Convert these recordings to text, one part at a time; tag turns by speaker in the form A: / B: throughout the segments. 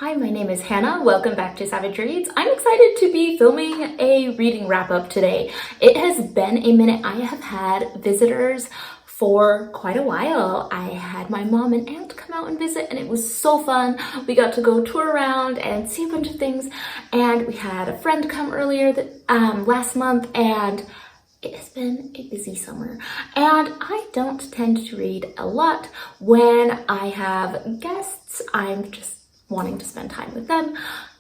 A: Hi, my name is Hannah. Welcome back to Savage Reads. I'm excited to be filming a reading wrap-up today. It has been a minute. I have had visitors for quite a while. I had my mom and aunt come out and visit, and it was so fun. We got to go tour around and see a bunch of things, and we had a friend come earlier last month, and it has been a busy summer, and I don't tend to read a lot when I have guests. I'm just wanting to spend time with them,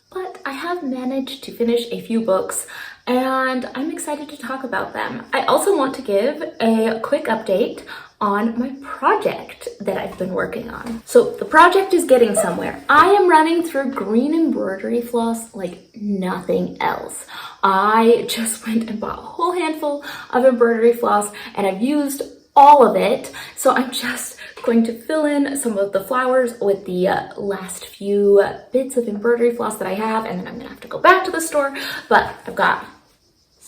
A: but I have managed to finish a few books and I'm excited to talk about them. I also want to give a quick update on my project that I've been working on. So the project is getting somewhere. I am running through green embroidery floss like nothing else. I just went and bought a whole handful of embroidery floss and I've used all of it. So I'm just going to fill in some of the flowers with the last few bits of embroidery floss that I have, and then I'm gonna have to go back to the store. But I've got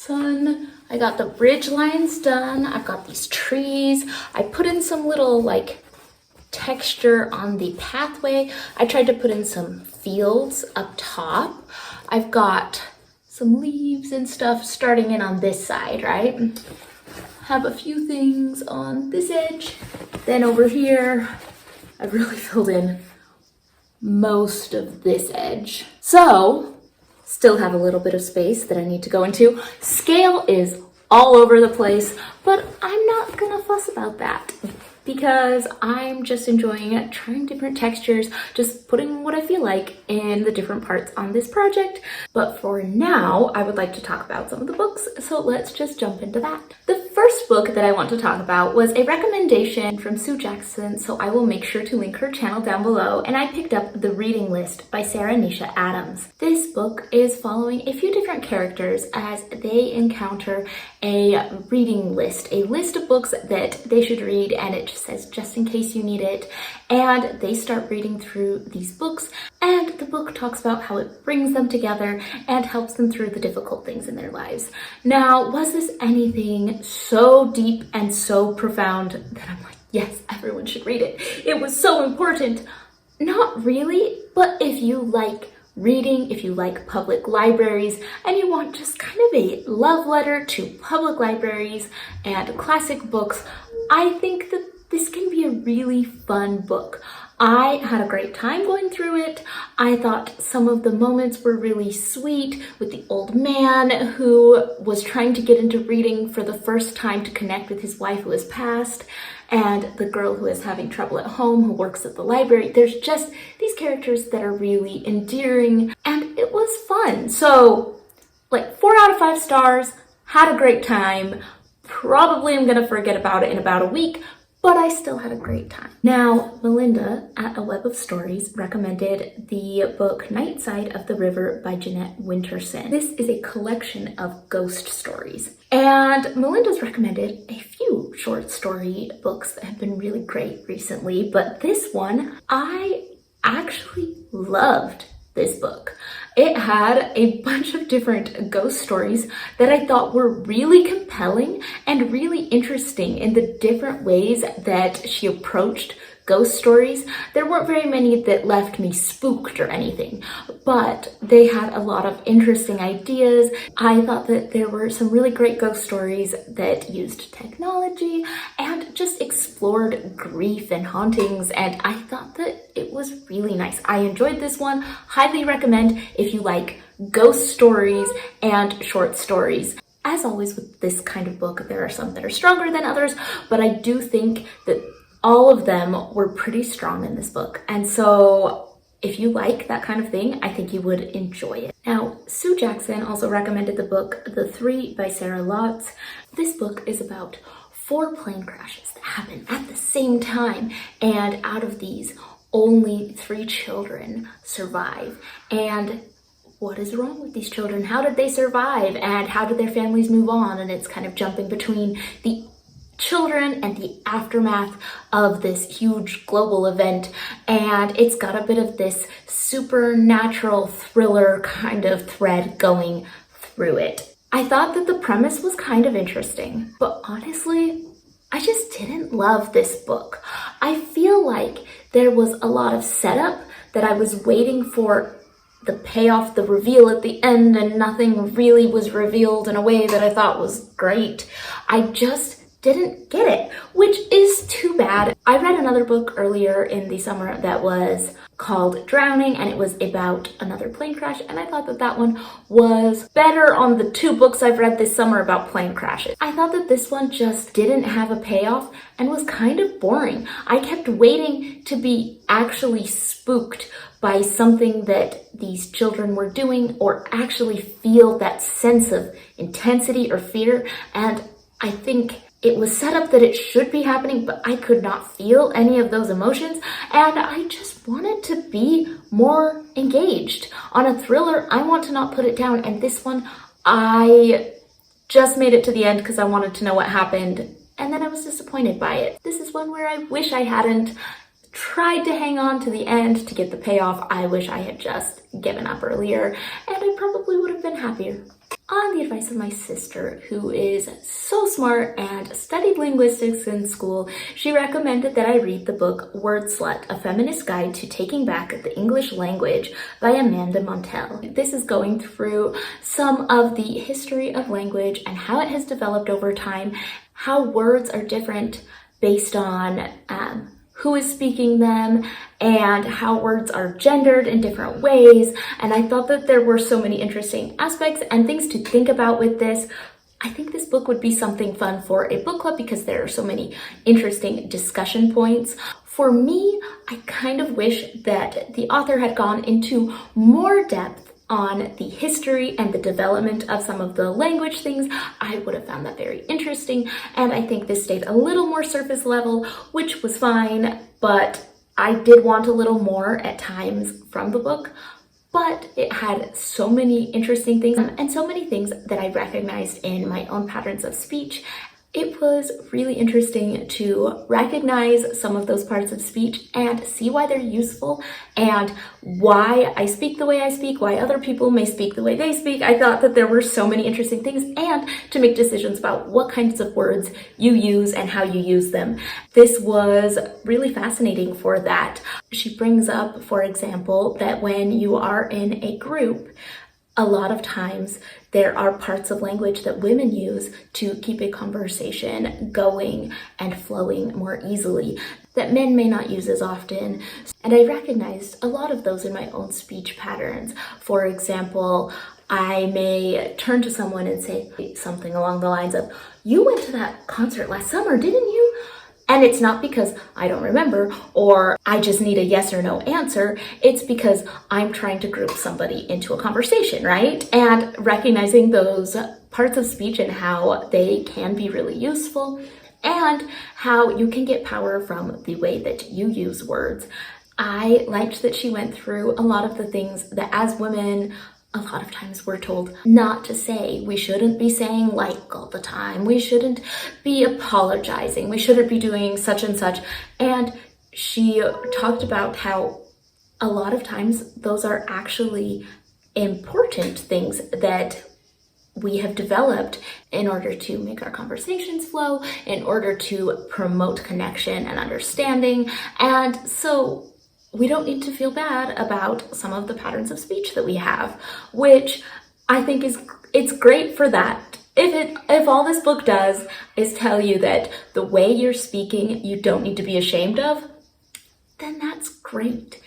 A: I got the ridge lines done. I've got these trees. I put in some little like texture on the pathway. I tried to put in some fields up top. I've got some leaves and stuff starting in on this side, right? Have a few things on this edge. Then over here, I've really filled in most of this edge. So, still have a little bit of space that I need to go into. Scale is all over the place, but I'm not gonna fuss about that because I'm just enjoying it, trying different textures, just putting what I feel like in the different parts on this project. But for now, I would like to talk about some of the books, so let's just jump into that. The first book that I want to talk about was a recommendation from Sue Jackson, so I will make sure to link her channel down below, and I picked up The Reading List by Sarah Nisha Adams. This book is following a few different characters as they encounter a reading list, a list of books that they should read, and it just says just in case you need it, and they start reading through these books, and the book talks about how it brings them together and helps them through the difficult things in their lives. Now, was this anything so deep and so profound that I'm like, yes, everyone should read it? It was so important. Not really, but if you like reading, if you like public libraries, and you want just kind of a love letter to public libraries and classic books, I think that this can be a really fun book. I had a great time going through it. I thought some of the moments were really sweet with the old man who was trying to get into reading for the first time to connect with his wife who has passed, and the girl who is having trouble at home who works at the library. There's just these characters that are really endearing, and it was fun. So like 4 out of 5 stars, had a great time. Probably I'm gonna forget about it in about a week, but I still had a great time. Now, Melinda at A Web of Stories recommended the book Night Side of the River by Jeanette Winterson. This is a collection of ghost stories. And Melinda's recommended a few short story books that have been really great recently, but this one, I actually loved this book. It had a bunch of different ghost stories that I thought were really compelling and really interesting in the different ways that she approached ghost stories. There weren't very many that left me spooked or anything, but they had a lot of interesting ideas. I thought that there were some really great ghost stories that used technology and just explored grief and hauntings, and I thought that it was really nice. I enjoyed this one. Highly recommend if you like ghost stories and short stories. As always with this kind of book, there are some that are stronger than others, but I do think that all of them were pretty strong in this book. And so if you like that kind of thing, I think you would enjoy it. Now, Sue Jackson also recommended the book The Three by Sarah Lotz. This book is about 4 plane crashes that happen at the same time, and out of these, only 3 children survive. And what is wrong with these children? How did they survive? And how did their families move on? And it's kind of jumping between the children and the aftermath of this huge global event, and it's got a bit of this supernatural thriller kind of thread going through it. I thought that the premise was kind of interesting, but honestly, I just didn't love this book. I feel like there was a lot of setup that I was waiting for the payoff, the reveal at the end, and nothing really was revealed in a way that I thought was great. I just didn't get it, which is too bad. I read another book earlier in the summer that was called Drowning, and it was about another plane crash, and I thought that that one was better on the two books I've read this summer about plane crashes. I thought that this one just didn't have a payoff and was kind of boring. I kept waiting to be actually spooked by something that these children were doing, or actually feel that sense of intensity or fear, and I think it was set up that it should be happening, but I could not feel any of those emotions, and I just wanted to be more engaged. On a thriller, I want to not put it down, and this one, I just made it to the end because I wanted to know what happened, and then I was disappointed by it. This is one where I wish I hadn't tried to hang on to the end to get the payoff. I wish I had just given up earlier, and I probably would have been happier. On the advice of my sister, who is so smart and studied linguistics in school, she recommended that I read the book Wordslut, A Feminist Guide to Taking Back the English Language by Amanda Montell. This is going through some of the history of language and how it has developed over time, how words are different based on who is speaking them, and how words are gendered in different ways. And I thought that there were so many interesting aspects and things to think about with this. I think this book would be something fun for a book club because there are so many interesting discussion points. For me, I kind of wish that the author had gone into more depth on the history and the development of some of the language things. I would have found that very interesting, and I think this stayed a little more surface level, which was fine, but I did want a little more at times from the book. But it had so many interesting things and so many things that I recognized in my own patterns of speech. It was really interesting to recognize some of those parts of speech and see why they're useful and why I speak the way I speak, why other people may speak the way they speak. I thought that there were so many interesting things, and to make decisions about what kinds of words you use and how you use them. This was really fascinating for that. She brings up, for example, that when you are in a group, a lot of times there are parts of language that women use to keep a conversation going and flowing more easily that men may not use as often. And I recognized a lot of those in my own speech patterns. For example, I may turn to someone and say something along the lines of, "You went to that concert last summer, didn't you?" And it's not because I don't remember or I just need a yes or no answer. It's because I'm trying to group somebody into a conversation, right? And recognizing those parts of speech and how they can be really useful and how you can get power from the way that you use words. I liked that she went through a lot of the things that as women, a lot of times we're told not to say. We shouldn't be saying like all the time. We shouldn't be apologizing. We shouldn't be doing such and such. And she talked about how a lot of times those are actually important things that we have developed in order to make our conversations flow, in order to promote connection and understanding. And so we don't need to feel bad about some of the patterns of speech that we have, which I think it's great for that. If all this book does is tell you that the way you're speaking you don't need to be ashamed of, then that's great.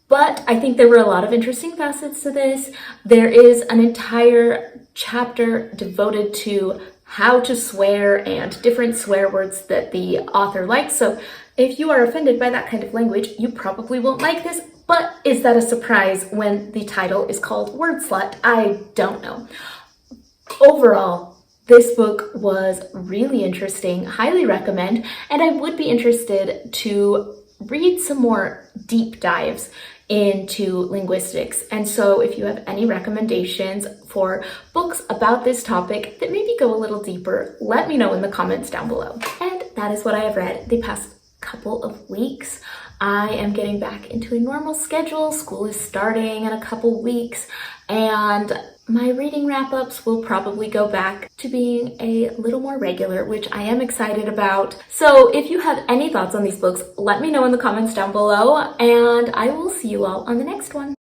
A: But I think there were a lot of interesting facets to this. There is an entire chapter devoted to how to swear and different swear words that the author likes. So if you are offended by that kind of language, you probably won't like this, but is that a surprise when the title is called Wordslut? I don't know. Overall, this book was really interesting, highly recommend, and I would be interested to read some more deep dives into linguistics. And so if you have any recommendations for books about this topic that maybe go a little deeper, let me know in the comments down below. And that is what I have read the past couple of weeks. I am getting back into a normal schedule. School is starting in a couple weeks, and my reading wrap-ups will probably go back to being a little more regular, which I am excited about. So if you have any thoughts on these books, let me know in the comments down below, and I will see you all on the next one.